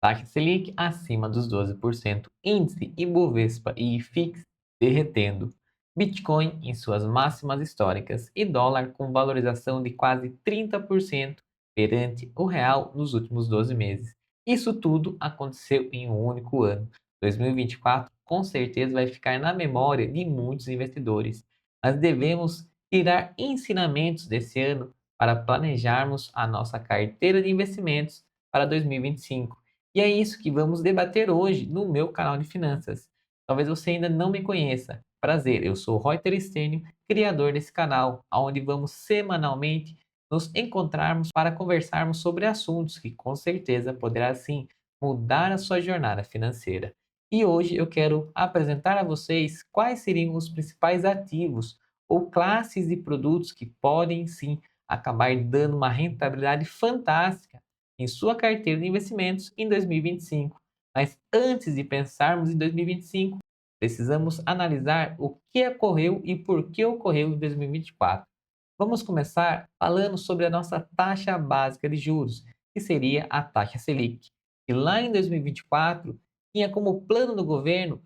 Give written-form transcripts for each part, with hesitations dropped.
Taxa Selic acima dos 12%, índice Ibovespa e IFIX derretendo, Bitcoin em suas máximas históricas e dólar com valorização de quase 30% perante o real nos últimos 12 meses. Isso tudo aconteceu em um único ano. 2024 com certeza vai ficar na memória de muitos investidores, mas devemos tirar ensinamentos desse ano para planejarmos a nossa carteira de investimentos para 2025. E é isso que vamos debater hoje no meu canal de finanças. Talvez você ainda não me conheça. Prazer, eu sou Reuter Stênio, criador desse canal, onde vamos semanalmente nos encontrarmos para conversarmos sobre assuntos que com certeza poderá sim mudar a sua jornada financeira. E hoje eu quero apresentar a vocês quais seriam os principais ativos ou classes de produtos que podem sim acabar dando uma rentabilidade fantástica em sua carteira de investimentos em 2025. Mas antes de pensarmos em 2025, precisamos analisar o que ocorreu e por que ocorreu em 2024. Vamos começar falando sobre a nossa taxa básica de juros, que seria a taxa Selic, que lá em 2024 tinha como plano do governo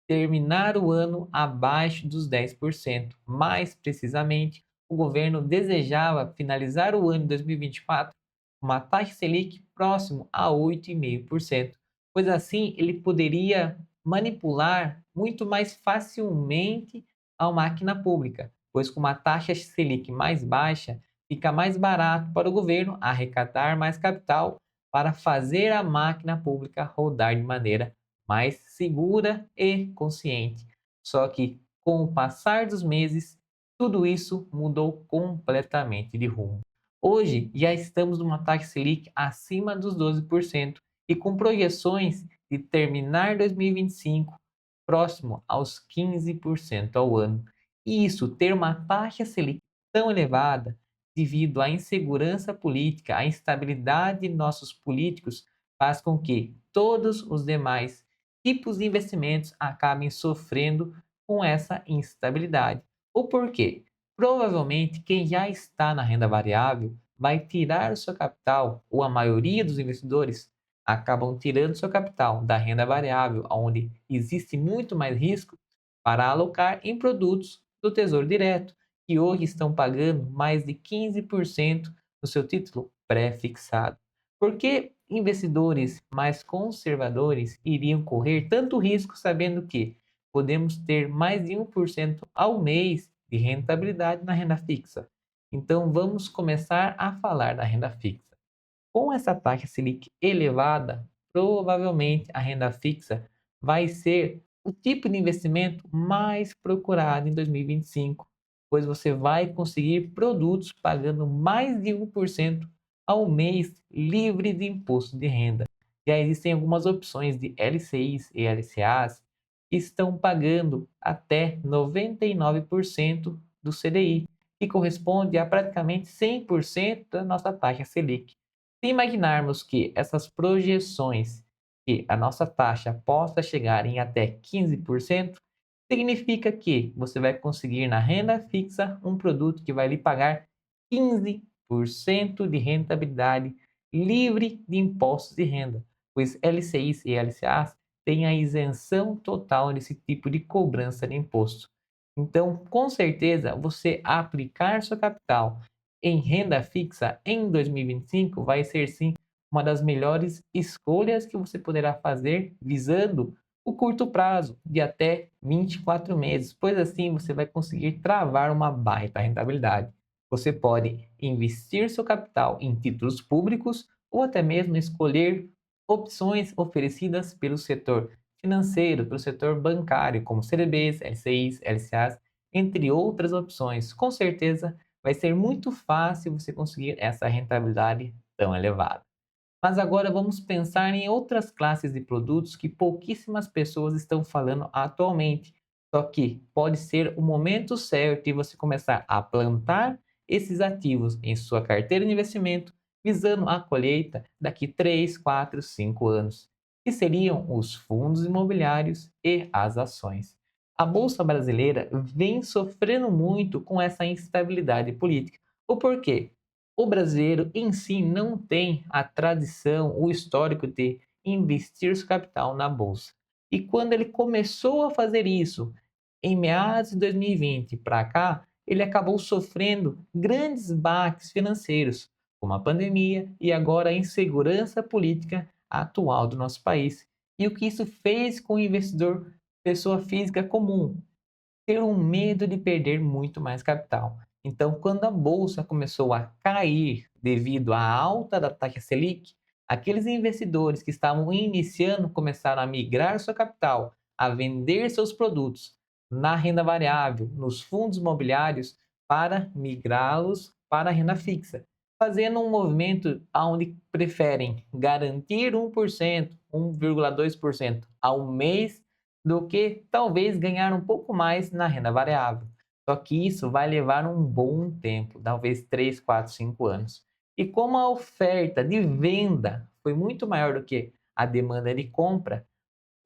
terminar o ano abaixo dos 10%. Mais precisamente, o governo desejava finalizar o ano de 2024 com uma taxa Selic próximo a 8,5%, pois assim ele poderia manipular muito mais facilmente a máquina pública, pois com uma taxa Selic mais baixa, fica mais barato para o governo arrecadar mais capital para fazer a máquina pública rodar de maneira mais segura e consciente. Só que, com o passar dos meses, tudo isso mudou completamente de rumo. Hoje, já estamos numa taxa Selic acima dos 12% e com projeções de terminar 2025 próximo aos 15% ao ano. E isso, ter uma taxa Selic tão elevada, devido à insegurança política, à instabilidade de nossos políticos, faz com que todos os demais tipos de investimentos acabem sofrendo com essa instabilidade. O porquê? Provavelmente quem já está na renda variável vai tirar o seu capital, ou a maioria dos investidores acabam tirando seu capital da renda variável, onde existe muito mais risco, para alocar em produtos do Tesouro Direto, que hoje estão pagando mais de 15% no seu título pré-fixado. Por que investidores mais conservadores iriam correr tanto risco sabendo que podemos ter mais de 1% ao mês de rentabilidade na renda fixa? Então vamos começar a falar da renda fixa. Com essa taxa Selic elevada, provavelmente a renda fixa vai ser o tipo de investimento mais procurado em 2025, pois você vai conseguir produtos pagando mais de 1% ao mês livre de imposto de renda. Já existem algumas opções de LCIs e LCAs que estão pagando até 99% do CDI, que corresponde a praticamente 100% da nossa taxa Selic. Se imaginarmos que essas projeções, que a nossa taxa possa chegar em até 15%, significa que você vai conseguir na renda fixa um produto que vai lhe pagar 15% de rentabilidade livre de impostos de renda, pois LCIs e LCAs têm a isenção total desse tipo de cobrança de imposto. Então, com certeza, você aplicar seu capital em renda fixa em 2025 vai ser sim uma das melhores escolhas que você poderá fazer visando o curto prazo de até 24 meses, pois assim você vai conseguir travar uma baita rentabilidade. Você pode investir seu capital em títulos públicos ou até mesmo escolher opções oferecidas pelo setor financeiro, pelo setor bancário, como CDBs, LCIs, LCAs, entre outras opções. Com certeza vai ser muito fácil você conseguir essa rentabilidade tão elevada. Mas agora vamos pensar em outras classes de produtos que pouquíssimas pessoas estão falando atualmente. Só que pode ser o momento certo de você começar a plantar esses ativos em sua carteira de investimento, visando a colheita daqui 3, 4, 5 anos, que seriam os fundos imobiliários e as ações. A Bolsa Brasileira vem sofrendo muito com essa instabilidade política. O porquê? O brasileiro em si não tem a tradição, o histórico de investir seu capital na bolsa. E quando ele começou a fazer isso, em meados de 2020 para cá, ele acabou sofrendo grandes baques financeiros, como a pandemia e agora a insegurança política atual do nosso país. E o que isso fez com o investidor, pessoa física comum, ter um medo de perder muito mais capital. Então, quando a bolsa começou a cair devido à alta da taxa Selic, aqueles investidores que estavam iniciando começaram a migrar seu capital, a vender seus produtos na renda variável, nos fundos imobiliários, para migrá-los para a renda fixa, fazendo um movimento onde preferem garantir 1%, 1,2% ao mês do que talvez ganhar um pouco mais na renda variável. Só que isso vai levar um bom tempo, talvez 3, 4, 5 anos. E como a oferta de venda foi muito maior do que a demanda de compra,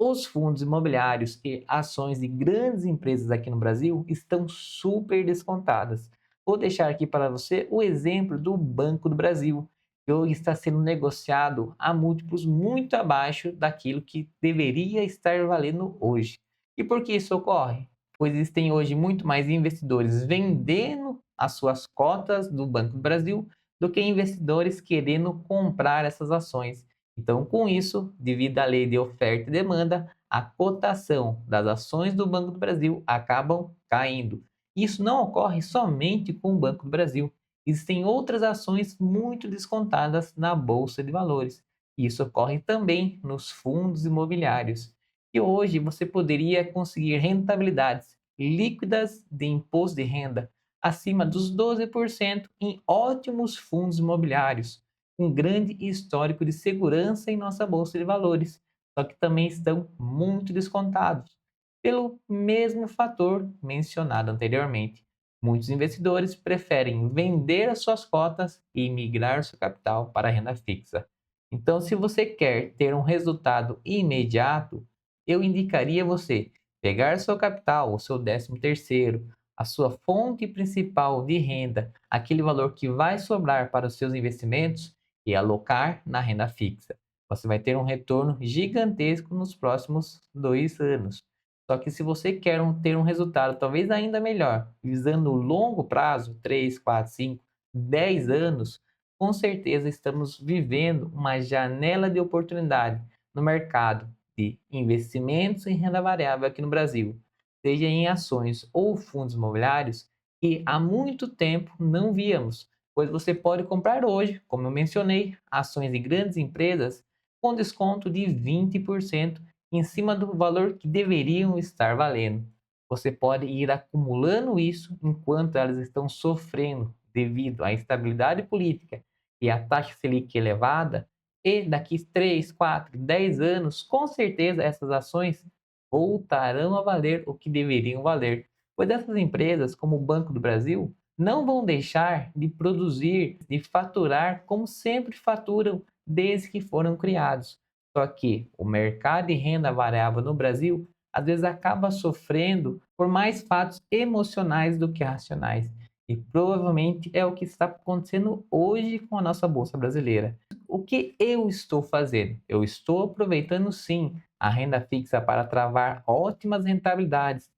os fundos imobiliários e ações de grandes empresas aqui no Brasil estão super descontadas. Vou deixar aqui para você o exemplo do Banco do Brasil, que hoje está sendo negociado a múltiplos muito abaixo daquilo que deveria estar valendo hoje. E por que isso ocorre? Pois existem hoje muito mais investidores vendendo as suas cotas do Banco do Brasil do que investidores querendo comprar essas ações. Então, com isso, devido à lei de oferta e demanda, a cotação das ações do Banco do Brasil acabam caindo. Isso não ocorre somente com o Banco do Brasil. Existem outras ações muito descontadas na Bolsa de Valores. Isso ocorre também nos fundos imobiliários. E hoje você poderia conseguir rentabilidades líquidas de imposto de renda acima dos 12% em ótimos fundos imobiliários um grande histórico de segurança em nossa bolsa de valores, só que também estão muito descontados, pelo mesmo fator mencionado anteriormente. Muitos investidores preferem vender as suas cotas e migrar seu capital para a renda fixa. Então, se você quer ter um resultado imediato, eu indicaria você pegar seu capital, o seu 13º, a sua fonte principal de renda, aquele valor que vai sobrar para os seus investimentos, e alocar na renda fixa. Você vai ter um retorno gigantesco nos próximos 2 anos. Só que se você quer ter um resultado talvez ainda melhor, visando o longo prazo, 3, 4, 5, 10 anos, com certeza estamos vivendo uma janela de oportunidade no mercado de investimentos em renda variável aqui no Brasil, seja em ações ou fundos imobiliários, que há muito tempo não víamos pois você pode comprar hoje, como eu mencionei, ações de grandes empresas com desconto de 20% em cima do valor que deveriam estar valendo. Você pode ir acumulando isso enquanto elas estão sofrendo devido à instabilidade política e à taxa Selic elevada, e daqui 3, 4, 10 anos, com certeza essas ações voltarão a valer o que deveriam valer, pois essas empresas, como o Banco do Brasil, não vão deixar de produzir, de faturar como sempre faturam desde que foram criados. Só que o mercado de renda variável no Brasil às vezes acaba sofrendo por mais fatos emocionais do que racionais. E provavelmente é o que está acontecendo hoje com a nossa bolsa brasileira. O que eu estou fazendo? Eu estou aproveitando sim a renda fixa para travar ótimas rentabilidades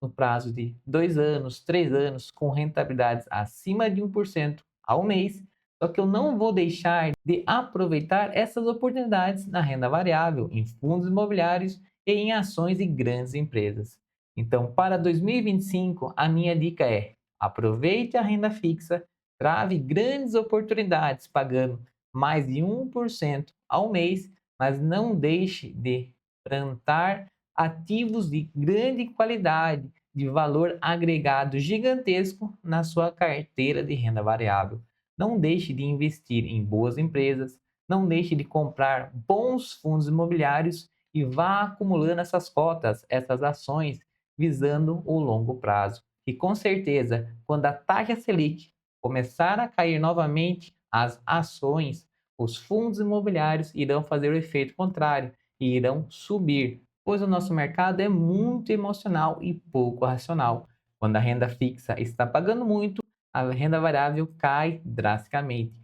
no prazo de 2 anos, 3 anos, com rentabilidades acima de 1% ao mês, só que eu não vou deixar de aproveitar essas oportunidades na renda variável, em fundos imobiliários e em ações de grandes empresas. Então, para 2025, a minha dica é: aproveite a renda fixa, trave grandes oportunidades pagando mais de 1% ao mês, mas não deixe de plantar ativos de grande qualidade, de valor agregado gigantesco na sua carteira de renda variável. Não deixe de investir em boas empresas, não deixe de comprar bons fundos imobiliários e vá acumulando essas cotas, essas ações, visando o longo prazo. E com certeza, quando a taxa Selic começar a cair novamente, as ações, os fundos imobiliários irão fazer o efeito contrário e irão subir, pois o nosso mercado é muito emocional e pouco racional. Quando a renda fixa está pagando muito, a renda variável cai drasticamente.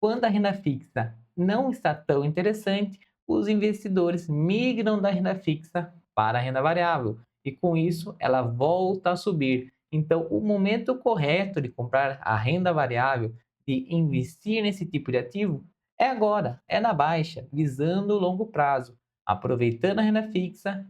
Quando a renda fixa não está tão interessante, os investidores migram da renda fixa para a renda variável e com isso ela volta a subir. Então, o momento correto de comprar a renda variável, de investir nesse tipo de ativo, é agora, é na baixa, visando o longo prazo, aproveitando a renda fixa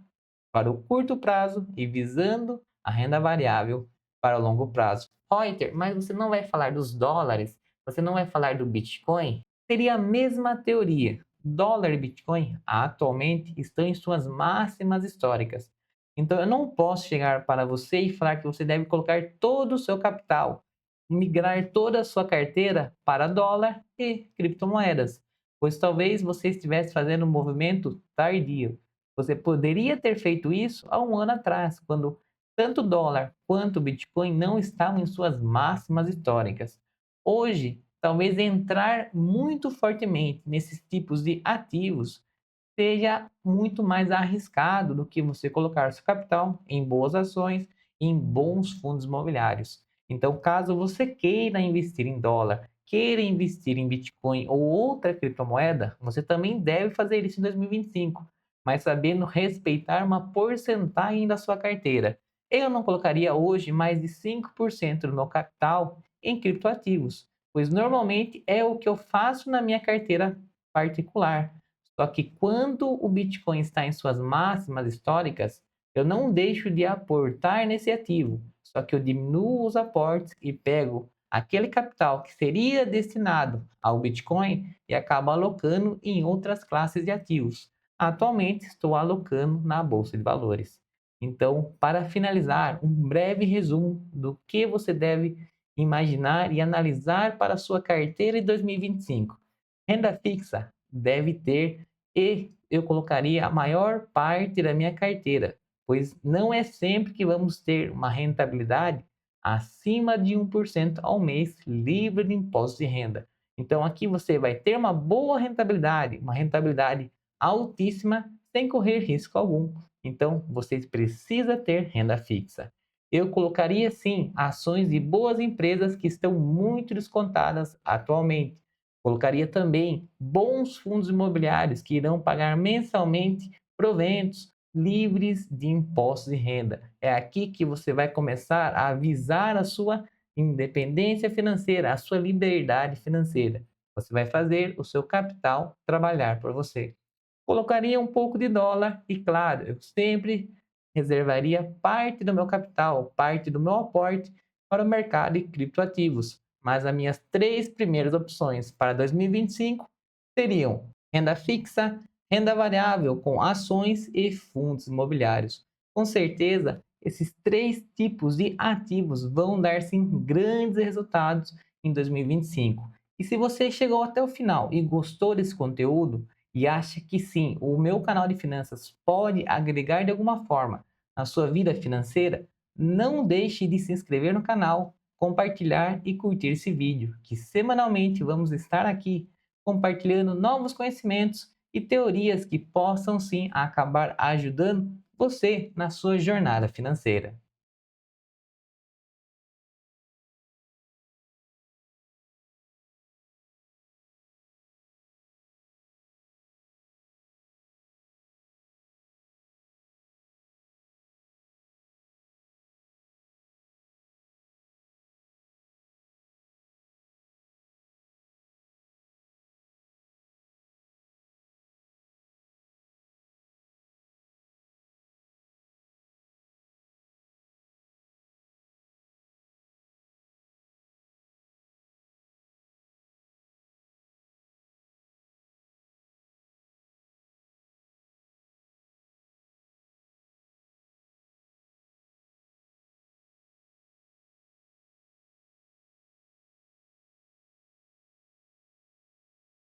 para o curto prazo e visando a renda variável para o longo prazo. Reuter, mas você não vai falar dos dólares? Você não vai falar do Bitcoin? Seria a mesma teoria. Dólar e Bitcoin atualmente estão em suas máximas históricas. Então eu não posso chegar para você e falar que você deve colocar todo o seu capital, migrar toda a sua carteira para dólar e criptomoedas, pois talvez você estivesse fazendo um movimento tardio. Você poderia ter feito isso há um ano atrás, quando tanto o dólar quanto o Bitcoin não estavam em suas máximas históricas. Hoje, talvez entrar muito fortemente nesses tipos de ativos seja muito mais arriscado do que você colocar seu capital em boas ações e em bons fundos imobiliários. Então, caso você queira investir em dólar, queira investir em Bitcoin ou outra criptomoeda, você também deve fazer isso em 2025, mas sabendo respeitar uma porcentagem da sua carteira. Eu não colocaria hoje mais de 5% do meu capital em criptoativos, pois normalmente é o que eu faço na minha carteira particular. Só que quando o Bitcoin está em suas máximas históricas, eu não deixo de aportar nesse ativo, só que eu diminuo os aportes e pego aquele capital que seria destinado ao Bitcoin e acabo alocando em outras classes de ativos. Atualmente estou alocando na bolsa de valores. Então, para finalizar, um breve resumo do que você deve imaginar e analisar para a sua carteira em 2025. Renda fixa deve ter e eu colocaria a maior parte da minha carteira, pois não é sempre que vamos ter uma rentabilidade acima de 1% ao mês livre de imposto de renda. Então aqui você vai ter uma boa rentabilidade, uma rentabilidade altíssima sem correr risco algum. Então você precisa ter renda fixa. Eu colocaria sim ações de boas empresas que estão muito descontadas atualmente. Colocaria também bons fundos imobiliários que irão pagar mensalmente proventos livres de impostos de renda. É aqui que você vai começar a avisar a sua independência financeira, a sua liberdade financeira. Você vai fazer o seu capital trabalhar por você. Colocaria um pouco de dólar e, claro, eu sempre reservaria parte do meu capital, parte do meu aporte para o mercado de criptoativos. Mas as minhas três primeiras opções para 2025 seriam renda fixa, renda variável com ações e fundos imobiliários. Com certeza, esses três tipos de ativos vão dar sim grandes resultados em 2025. E se você chegou até o final e gostou desse conteúdo, e acha que sim, o meu canal de finanças pode agregar de alguma forma na sua vida financeira, não deixe de se inscrever no canal, compartilhar e curtir esse vídeo, que semanalmente vamos estar aqui compartilhando novos conhecimentos e teorias que possam sim acabar ajudando você na sua jornada financeira.